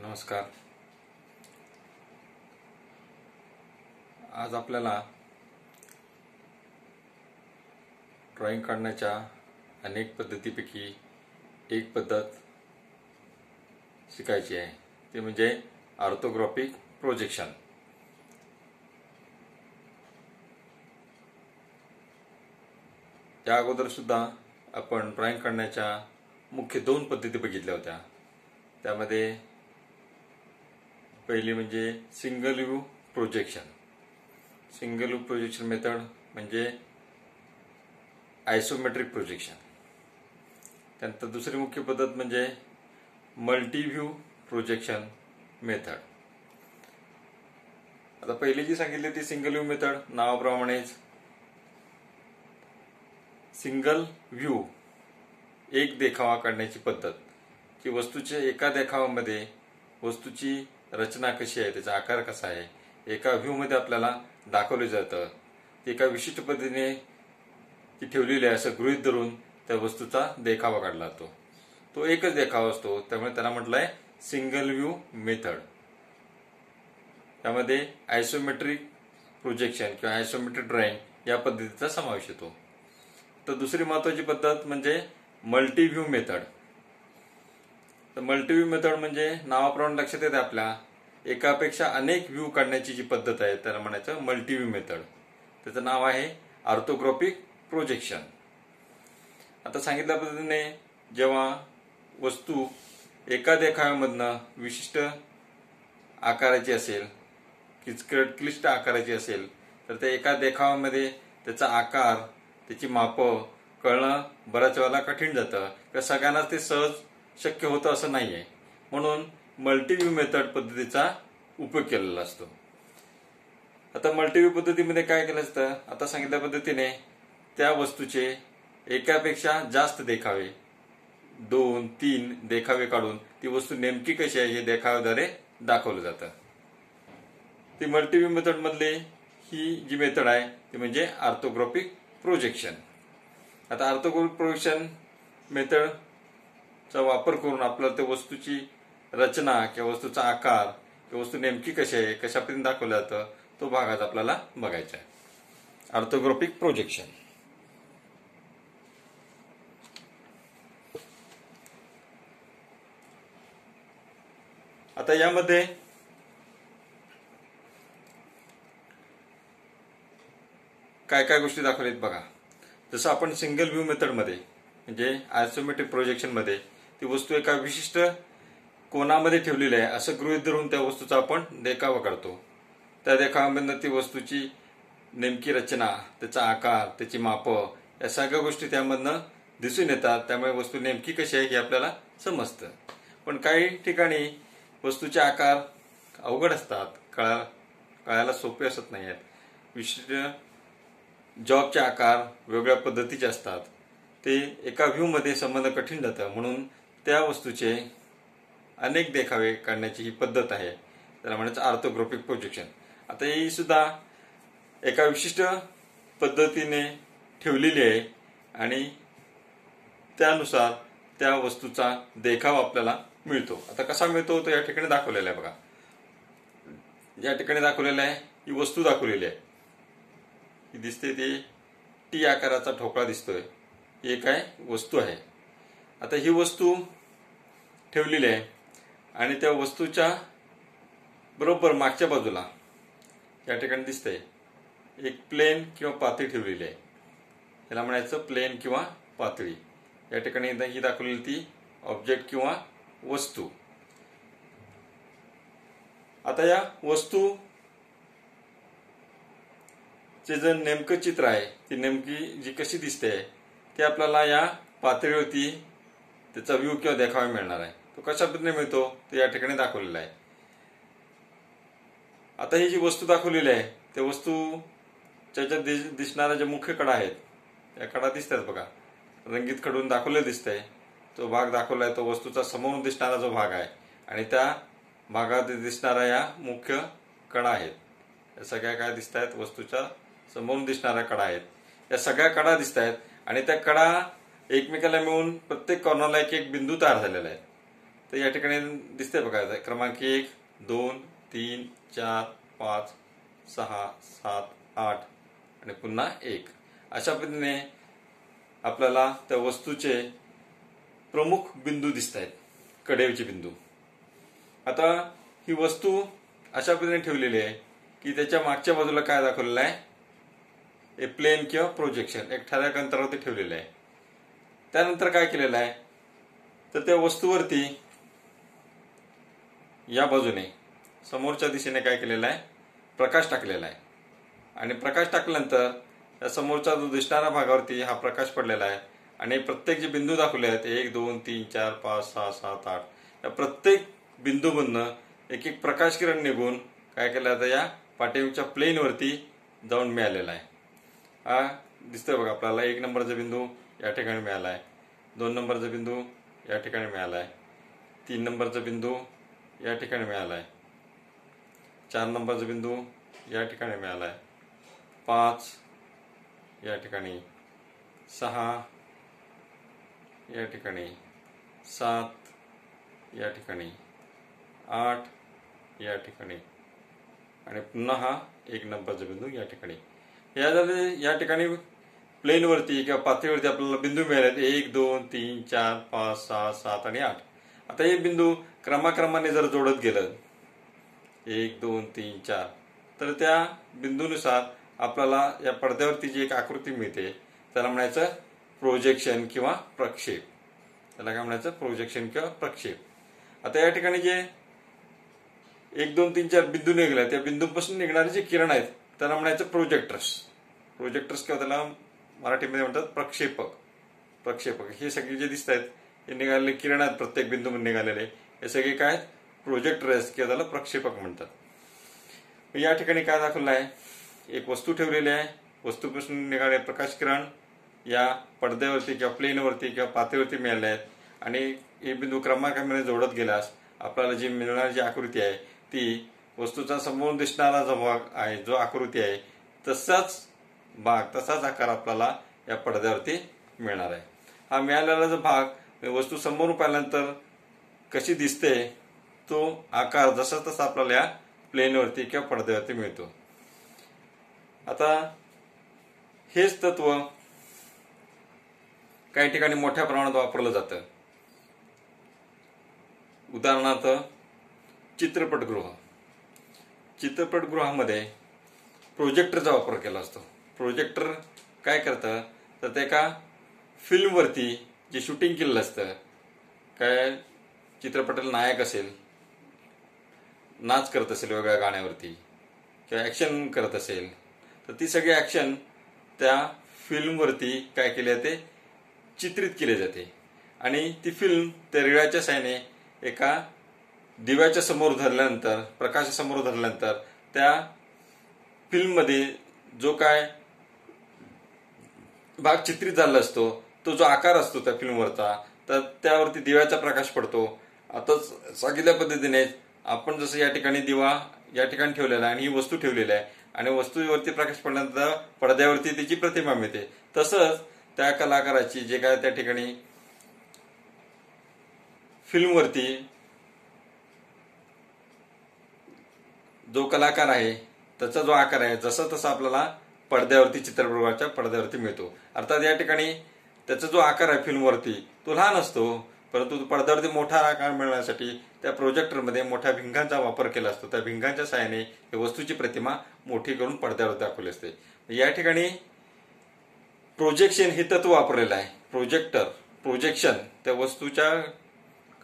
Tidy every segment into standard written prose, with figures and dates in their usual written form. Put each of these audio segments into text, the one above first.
नमस्कार. आज आपल्याला ड्रॉइंग काढण्याच्या अनेक पद्धतीपैकी एक पद्धत शिकायची आहे, ते म्हणजे ऑर्थोग्राफिक प्रोजेक्शन. या अगोदर सुद्धा आपण ड्रॉइंग काढण्याच्या मुख्य दोन पद्धती बघितल्या होत्या. त्यामध्ये पहिली म्हणजे single view projection. Single view projection method म्हणजे आयसोमेट्रिक प्रोजेक्शन. त्यानंतर दुसरी मुख्य पद्धत म्हणजे मल्टी व्ह्यू प्रोजेक्शन मेथड. आता पहिली जी सांगितली ती सिंगल व्ह्यू मेथड, नावाप्रमाणेच सिंगल व्ह्यू एक देखावा काढण्याची पद्धत, की वस्तूच्या एका देखावामध्ये वस्तूची रचना कशी आहे, त्याचा आकार कसा आहे, एका व्ह्यू मध्ये आपल्याला दाखवले जातं. ती एका विशिष्ट पद्धतीने ती ठेवलेली आहे असं गृहीत धरून त्या वस्तूचा देखावा काढला जातो. तो एकच देखावा असतो, त्यामुळे त्याला म्हटलंय सिंगल व्ह्यू मेथड. त्यामध्ये आयसोमेट्रिक प्रोजेक्शन किंवा आयसोमेट्रिक ड्रॉइंग या पद्धतीचा समावेश येतो. तर दुसरी महत्वाची पद्धत म्हणजे मल्टी व्ह्यू मेथड. तर मल्टी व्ह्यू मेथड म्हणजे नावाप्रमाणे लक्षात येते आपल्या एकापेक्षा अनेक व्ह्यू काढण्याची जी पद्धत आहे त्याला म्हणायचं मल्टी व्ह्यू मेथड. त्याचं नाव आहे ऑर्थोग्राफिक प्रोजेक्शन. आता सांगितल्या पद्धतीने जेव्हा वस्तू एका देखाव्यामधनं विशिष्ट आकाराची असेल, क्लिष्ट आकाराची असेल, तर त्या एका देखाव्यामध्ये त्याचा आकार, त्याची मापं कळणं बऱ्याच वेळेला कठीण जातं किंवा सगळ्यांनाच ते सहज शक्य होतं असं नाहीये. म्हणून मल्टी व्ह्यू मेथड पद्धतीचा उपयोग केलेला असतो. आता मल्टी व्ह्यू पद्धतीमध्ये काय केलं असतं, आता सांगितल्या पद्धतीने त्या वस्तूचे एकापेक्षा जास्त देखावे, 2-3 देखावे काढून ती वस्तू नेमकी कशी आहे हे देखाव्याद्वारे दाखवलं जातं. ती मल्टी व्ह्यू मेथड मधली ही जी मेथड आहे ती म्हणजे ऑर्थोग्राफिक प्रोजेक्शन. आता ऑर्थोग्राफिक प्रोजेक्शन मेथडचा वापर करून आपल्याला त्या वस्तूची रचना किंवा वस्तूचा आकार किंवा वस्तू नेमकी कशी आहे, कशा पद्धतीने दाखवलं जातं, तो भाग आज आपल्याला बघायचा आहे. Orthographic projection. आता यामध्ये काय काय गोष्टी दाखवल्यात बघा. जसं आपण सिंगल व्ह्यू मेथड मध्ये म्हणजे आयसोमेट्रिक प्रोजेक्शन मध्ये ती वस्तू एका विशिष्ट कोणामध्ये ठेवलेली आहे असं गृहीत धरून त्या वस्तूचा आपण देखावा काढतो. त्या देखाव्यामधून ती वस्तूची नेमकी रचना, त्याचा आकार, त्याची मापं या सगळ्या गोष्टी त्यामधनं दिसून येतात. त्यामुळे वस्तू नेमकी कशी आहे हे आपल्याला समजतं. पण काही ठिकाणी वस्तूचे आकार अवघड असतात, कळायला सोपे असत नाही आहेत. विशिष्ट जॉबचे आकार वेगळ्या पद्धतीचे असतात. ते एका व्ह्यू मध्ये संबंध कठीण जातं. म्हणून त्या वस्तूचे अनेक देखावे काढण्याची ही पद्धत आहे, त्याला म्हणायचं ऑर्थोग्राफिक प्रोजेक्शन. आता ही सुद्धा एका विशिष्ट पद्धतीने ठेवलेली आहे आणि त्यानुसार त्या वस्तूचा देखावा आपल्याला मिळतो. आता कसा मिळतो तो या ठिकाणी दाखवलेला आहे बघा. या ठिकाणी दाखवलेला आहे ही वस्तू दाखवलेली आहे, ही दिसते ती टी आकाराचा ठोकळा दिसतोय, ही एक आहे वस्तू आहे. आता ही वस्तू ठेवलेली आहे आणि त्या वस्तूच्या बरोबर मागच्या बाजूला या ठिकाणी दिसतंय एक प्लेन किंवा पातळी ठेवलेली आहे. याला म्हणायचं प्लेन किंवा पातळी. या ठिकाणी ही दाखवलेली ती ऑब्जेक्ट किंवा वस्तू. आता या वस्तू चे जे नेमकं चित्र आहे, ती नेमकी जी कशी दिसते ते आपल्याला या पातळीवरती त्याचा व्ह्यू किंवा देखावा मिळणार आहे. तो कशा पद्धतीने मिळतो ते या ठिकाणी दाखवलेला आहे. आता ही जी वस्तू दाखवलेली आहे त्या वस्तूच्या दिसणाऱ्या ज्या मुख्य कडा आहेत, या कडा दिसतात बघा, रंगीत खडून दाखवले दिसतंय. तो भाग दाखवलाय तो वस्तूचा समोरून दिसणारा जो भाग आहे आणि त्या भागात दिसणाऱ्या या मुख्य कडा आहेत. या सगळ्या काय दिसत आहेत, वस्तूच्या समोरून दिसणाऱ्या कडा आहेत. या सगळ्या कडा दिसत आहेत आणि त्या कडा एकमेकाला मिळून प्रत्येक कॉर्नरला एक एक बिंदू तयार झालेला आहे. तर या ठिकाणी दिसतंय बघा, क्रमांक 1, 2, 3, 4, 5, 6, 7, 8 आणि पुन्हा 1 अशा पद्धतीने आपल्याला त्या वस्तूचे प्रमुख बिंदू दिसत आहेत, कडेचे बिंदू. आता ही वस्तू अशा पद्धतीने ठेवलेली आहे की त्याच्या मागच्या बाजूला काय दाखवलेलं आहे, हे प्लेन किंवा प्रोजेक्शन एक ठराविक अंतरावरती ठेवलेलं आहे. त्यानंतर काय केलेलं आहे, तर त्या वस्तूवरती या बाजूने समोरच्या दिशेने काय केलेलं आहे, प्रकाश टाकलेला आहे. आणि प्रकाश टाकल्यानंतर या समोरच्या जो दिसणाऱ्या भागावरती हा प्रकाश पडलेला आहे. आणि प्रत्येक जे बिंदू दाखवले आहेत 1, 2, 3, 4, 5, 6, 7, 8 या प्रत्येक बिंदूमधनं एक एक प्रकाश किरण निघून काय केलं आता या पाठीमागच्या प्लेनवरती जाऊन मिळालेला आहे. हा दिसतोय बघा आपल्याला. 1 नंबरचा बिंदू या ठिकाणी मिळाला आहे, 2 नंबरचा बिंदू या ठिकाणी मिळाला आहे, 3 नंबरचा बिंदू या ठिकाणी मिळाला आहे, 4 नंबरचा बिंदू या ठिकाणी मिळाला आहे, 5 या ठिकाणी, 6 या ठिकाणी, 7 या ठिकाणी, 8 या ठिकाणी आणि पुन्हा हा 1 नंबरचा बिंदू या ठिकाणी. या ठिकाणी प्लेनवरती किंवा पातळीवरती आपल्याला बिंदू मिळाले 1, 2, 3, 4, 5, 6, 7 आणि 8. आता हे बिंदू क्रमाक्रमाने जर जोडत गेलं 1, 2, 3, 4 तर त्या बिंदूनुसार आपल्याला या पडद्यावरती जी एक आकृती मिळते त्याला म्हणायचं प्रोजेक्शन किंवा प्रक्षेप. त्याला काय म्हणायचं, प्रोजेक्शन किंवा प्रक्षेप. आता या ठिकाणी जे 1, 2, 3, 4 बिंदू निघाले त्या बिंदूपासून निघणारे जे किरण आहेत त्याला म्हणायचं प्रोजेक्टर्स. प्रोजेक्टर्स किंवा त्याला मराठीमध्ये म्हणतात प्रक्षेपक. प्रक्षेपक हे सगळे जे दिसत आहेत हे निघालेले किरण आहेत, प्रत्येक बिंदूमध्ये निघालेले हे सगळे काय आहेत, प्रोजेक्टर्स किंवा त्याला प्रक्षेपक म्हणतात. या ठिकाणी काय दाखवलं आहे, एक वस्तू ठेवलेली आहे, वस्तूपासून निघाले प्रकाश किरण या पडद्यावरती किंवा प्लेनवरती किंवा पातळीवरती मिळाले आहेत. आणि हे बिंदू क्रमाक्रमाने जोडत गेल्यास आपल्याला जी मिळणारी जी आकृती आहे ती वस्तूचा समोर दिसणारा जो भाग आहे, जो आकृती आहे तसाच भाग, तसाच आकार आपल्याला या पडद्यावरती मिळणार आहे. हा मिळालेला जो भाग वस्तू समोर पाहिल्यानंतर कशी दिसते तो आकार जसा तसा आपल्याला या प्लेनवरती किंवा पडद्यावरती मिळतो. आता हेच तत्व काही ठिकाणी मोठ्या प्रमाणात वापरलं जातं. उदाहरणार्थ चित्रपटगृह. चित्रपटगृहामध्ये प्रोजेक्टरचा वापर केला असतो. प्रोजेक्टर काय करतं, तर ते एका फिल्मवरती जे शूटिंग केलेलं असतं, काय चित्रपटाला नायक असेल, नाच करत असेल वेगवेगळ्या गाण्यावरती किंवा ॲक्शन करत असेल तर ती सगळी ॲक्शन त्या फिल्मवरती काय केले जाते, चित्रित केले जाते. आणि ती फिल्म त्या रिळाच्या साहाय्याने एका दिव्याच्या समोर धरल्यानंतर, प्रकाशासमोर धरल्यानंतर त्या फिल्ममध्ये जो काय भाग चित्रित झाला असतो तो जो आकार असतो त्या फिल्मवरचा, तर त्यावरती दिव्याचा प्रकाश पडतो. आता सांगितल्या पद्धतीने आपण जसं या ठिकाणी दिवा या ठिकाणी ठेवलेला आहे आणि ही वस्तू ठेवलेली आहे आणि वस्तूवरती प्रकाश पडल्यानंतर पडद्यावरती त्याची प्रतिमा मिळते. तसंच त्या कलाकाराची जे काय त्या ठिकाणी फिल्मवरती जो कलाकार आहे त्याचा जो आकार आहे जसा तसा आपल्याला पडद्यावरती, चित्रपटाच्या पडद्यावरती मिळतो. अर्थात या ठिकाणी त्याचा जो आकार आहे फिल्मवरती तो लहान असतो, परंतु पडद्यावरती मोठा आकार मिळण्यासाठी त्या प्रोजेक्टरमध्ये मोठ्या भिंगांचा वापर केला असतो. त्या भिंगांच्या सहाय्याने वस्तूची प्रतिमा मोठी करून पडद्यावर दाखवली असते. या ठिकाणी प्रोजेक्शन हे तत्व वापरलेलं आहे. प्रोजेक्शन त्या वस्तूच्या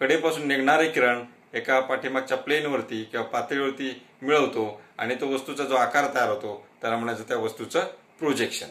कडेपासून निघणारे किरण एका पाठीमागच्या प्लेनवरती किंवा पातळीवरती मिळवतो आणि तो वस्तूचा जो आकार तयार होतो त्याला म्हणायचं त्या वस्तूचं प्रोजेक्शन.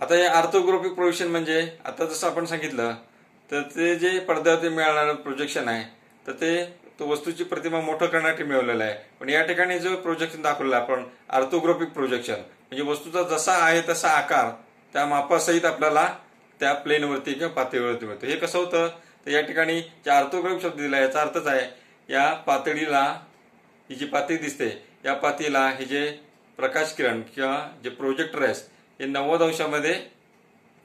आता हे ऑर्थोग्राफिक प्रोजेक्शन म्हणजे आता जसं आपण सांगितलं तर ते जे पडद्यावरती मिळणारं प्रोजेक्शन आहे तर ते तो वस्तूची प्रतिमा मोठं करण्यासाठी मिळवलेलं आहे. पण या ठिकाणी जो प्रोजेक्शन दाखवलेलं आपण ऑर्थोग्राफिक प्रोजेक्शन म्हणजे वस्तूचा जसा आहे तसा आकार त्या मापासहित आपल्याला त्या प्लेनवरती किंवा पातळीवरती मिळतो. हे कसं होतं तर या ठिकाणी जे ऑर्थोग्राफिक शब्द दिला याचा अर्थच आहे या पातळीला, ही जी पातळी दिसते या पातळीला हे जे प्रकाश किरण किंवा जे प्रोजेक्टर आहेत हे 90 अंशामध्ये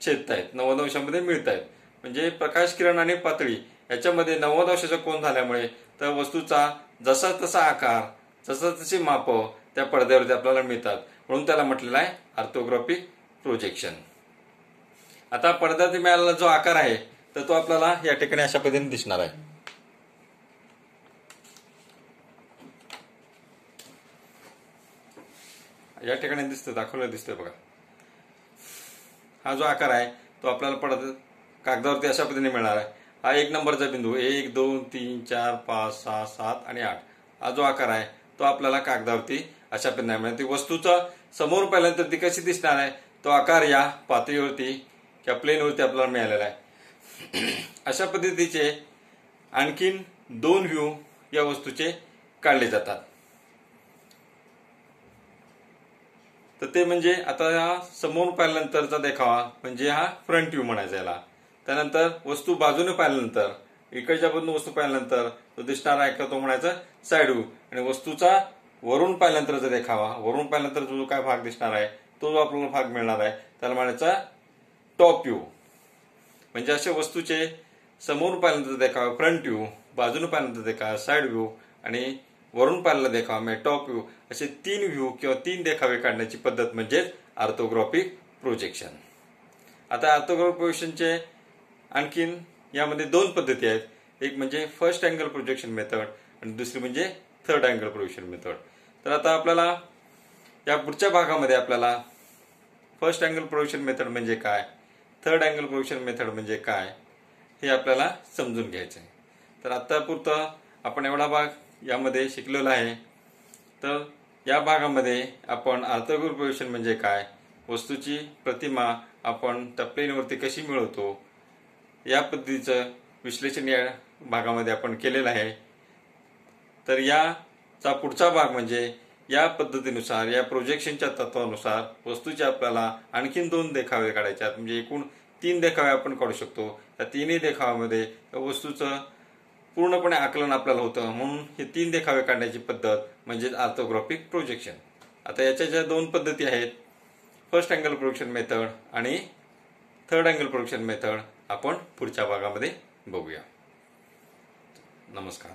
छेदत आहेत, 90 अंशामध्ये मिळत आहेत. म्हणजे प्रकाश किरण आणि पातळी याच्यामध्ये 90 अंशाचा कोन झाल्यामुळे त्या वस्तूचा जसा तसा आकार, जसा तशी माप त्या पडद्यावरती आपल्याला मिळतात, म्हणून त्याला म्हटलेलं आहे ऑर्थोग्राफिक प्रोजेक्शन. आता पडद्यावरती मिळालेला जो आकार आहे तर तो आपल्याला या ठिकाणी अशा पद्धतीने दिसणार आहे. या ठिकाणी दाखवलं दिसतोय बघा. हा जो आकार आहे तो आपल्याला कागदावरती अशा पद्धतीने मिळणार आहे. हा 1 नंबरचा बिंदू 1 2 3 4 5 6 7 आणि 8 हा जो आकार आहे तो आपल्याला कागदावरती अशा पद्धतीने मिळणार. ती वस्तूचा समोर पाहिल्यानंतर ती कशी दिसणार आहे तो आकार या पातळीवरती किंवा प्लेनवरती आपल्याला मिळालेला आहे. अशा पद्धतीचे आणखीन 2 व्ह्यू या वस्तूचे काढले जातात. तर ते म्हणजे आता हा समोर पाहिल्यानंतरचा देखावा म्हणजे हा फ्रंट व्ह्यू म्हणायचा याला. त्यानंतर वस्तू बाजूने पाहिल्यानंतर, इकडच्या बाजूने वस्तू पाहिल्यानंतर तो दिसणार आहे का तो म्हणायचा साइड व्ह्यू. आणि वस्तूचा वरून पाहिल्यानंतरचा देखावा, वरून पाहिल्यानंतर जो काय भाग दिसणार आहे तो जो आपल्याला भाग मिळणार आहे त्याला म्हणायचा टॉप व्ह्यू. म्हणजे अशा वस्तूचे समोरून पाहिल्यानंतर देखावा फ्रंट व्ह्यू, बाजूने पाहिल्यानंतर देखावा साइड व्ह्यू आणि वरून पाहिलेला देखावा म्हणजे टॉप व्ह्यू, असे 3 व्ह्यू किंवा 3 देखावे काढण्याची पद्धत म्हणजे ऑर्थोग्राफिक प्रोजेक्शन. आता ऑर्थोग्राफिक प्रोजेक्शनचे आणखीन यामध्ये 2 पद्धती आहेत. एक म्हणजे फर्स्ट अँगल प्रोजेक्शन मेथड आणि दुसरी म्हणजे थर्ड अँगल प्रोजेक्शन मेथड. तर आता आपल्याला या पुढच्या भागामध्ये आपल्याला फर्स्ट अँगल प्रोजेक्शन मेथड म्हणजे काय, थर्ड अँगल प्रोजेक्शन मेथड म्हणजे काय हे आपल्याला समजून घ्यायचं आहे. तर आतापुरतं आपण एवढा भाग यामध्ये शिकलेला आहे. तर या भागामध्ये आपण ऑर्थोग्राफिक प्रोजेक्शन म्हणजे काय, वस्तूची प्रतिमा आपण त्या प्लेनवरती कशी मिळवतो या पद्धतीचं विश्लेषण या भागामध्ये आपण केलेलं आहे. तर याचा पुढचा भाग म्हणजे या पद्धतीनुसार, या प्रोजेक्शनच्या तत्वानुसार वस्तूचे आपल्याला आणखीन 2 देखावे काढायचे आहेत. म्हणजे एकूण 3 देखावे आपण काढू शकतो. त्या 3ही देखाव्यामध्ये वस्तूचं पूर्णपणे आकलन आपल्याला होतं, म्हणून हे 3 देखावे काढण्याची पद्धत म्हणजे ऑर्थोग्राफिक प्रोजेक्शन. आता याच्या ज्या 2 पद्धती आहेत, फर्स्ट अँगल प्रोजेक्शन मेथड आणि थर्ड अँगल प्रोजेक्शन मेथड, आपण पुढच्या भागामध्ये बघूया. नमस्कार.